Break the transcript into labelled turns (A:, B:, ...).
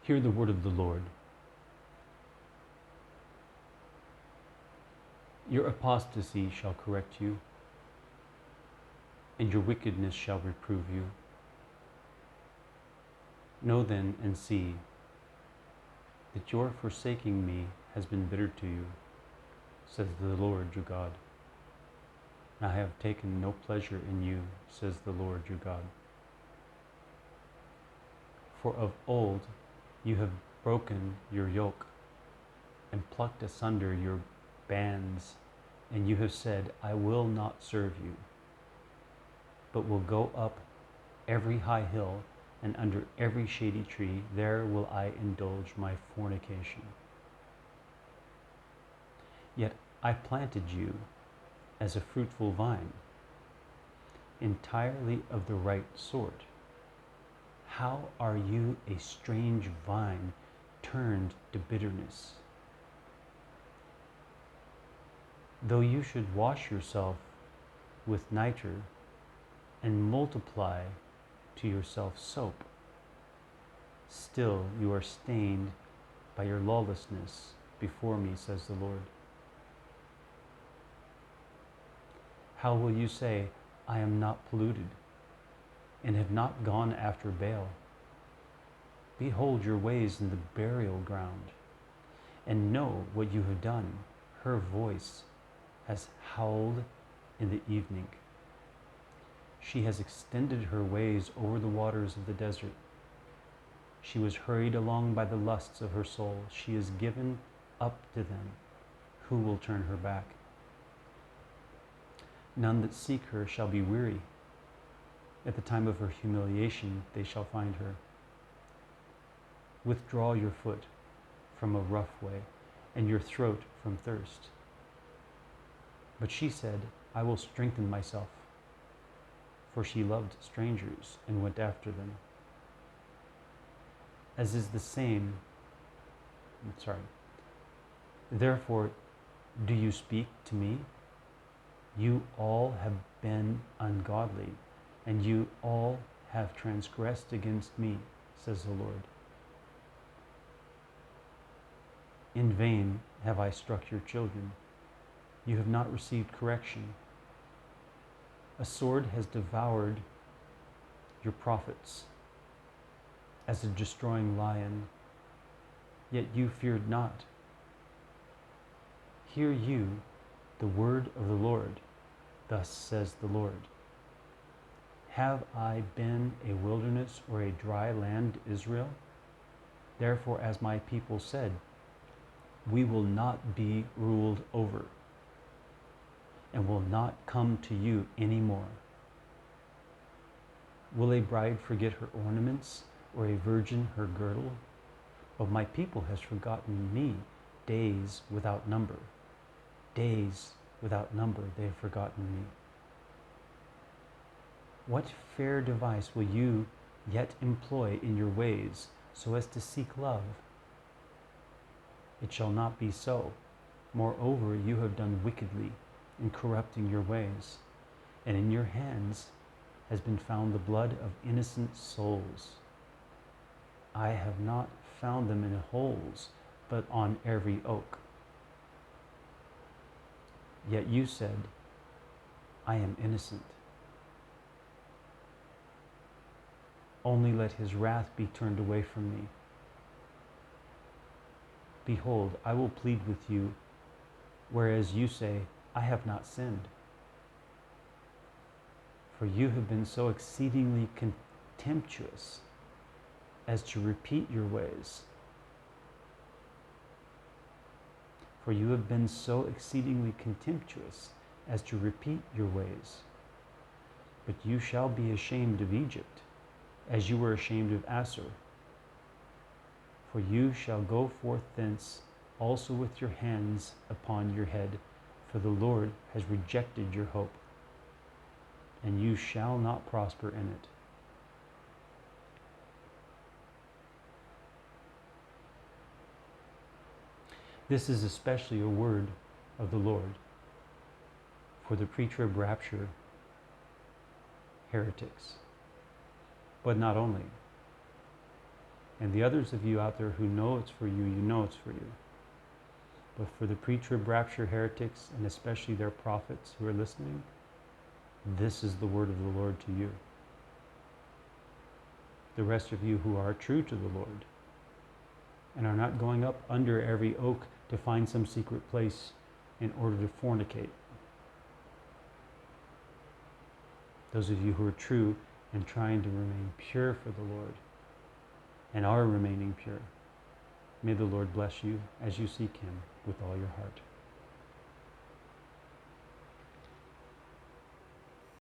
A: Hear the word of the Lord. Your apostasy shall correct you, and your wickedness shall reprove you. Know then and see that your forsaking me has been bitter to you, says the Lord your God. I have taken no pleasure in you, says the Lord your God. For of old you have broken your yoke and plucked asunder your bands, and you have said, I will not serve you, but will go up every high hill, and under every shady tree, there will I indulge my fornication. Yet I planted you as a fruitful vine, entirely of the right sort. How are you a strange vine turned to bitterness? Though you should wash yourself with nitre and multiply to yourself soap, still you are stained by your lawlessness before me, says the Lord. How will you say, I am not polluted, and have not gone after Baal? Behold your ways in the burial ground, and know what you have done. Her voice has howled in the evening. She has extended her ways over the waters of the desert. She was hurried along by the lusts of her soul. She is given up to them. Who will turn her back? None that seek her shall be weary. At the time of her humiliation they shall find her. Withdraw your foot from a rough way, and your throat from thirst. But she said, I will strengthen myself. For she loved strangers and went after them. As is the same, Therefore, do you speak to me? You all have been ungodly, and you all have transgressed against me, says the Lord. In vain have I struck your children. You have not received correction. A sword has devoured your prophets as a destroying lion, yet you feared not. Hear you the word of the Lord. Thus says the Lord. Have I been a wilderness or a dry land, Israel? Therefore, as my people said, we will not be ruled over, and will not come to you any more. Will a bride forget her ornaments, or a virgin her girdle? But my people has forgotten me days without number. Days without number they have forgotten me. What fair device will you yet employ in your ways, so as to seek love? It shall not be so. Moreover, you have done wickedly in corrupting your ways, and in your hands has been found the blood of innocent souls. I have not found them in holes, but on every oak. Yet you said, I am innocent. Only let his wrath be turned away from me. Behold, I will plead with you, whereas you say, I have not sinned. For you have been so exceedingly contemptuous as to repeat your ways. For you have been so exceedingly contemptuous as to repeat your ways. But you shall be ashamed of Egypt, as you were ashamed of Assur. For you shall go forth thence also with your hands upon your head, for the Lord has rejected your hope, and you shall not prosper in it. This is especially a word of the Lord for the pre-trib rapture heretics. But not only. And the others of you out there who know it's for you, you know it's for you. But for the pre-trib rapture heretics, and especially their prophets who are listening, this is the word of the Lord to you. The rest of you who are true to the Lord and are not going up under every oak to find some secret place in order to fornicate. Those of you who are true and trying to remain pure for the Lord and are remaining pure, may the Lord bless you as you seek Him with all your heart.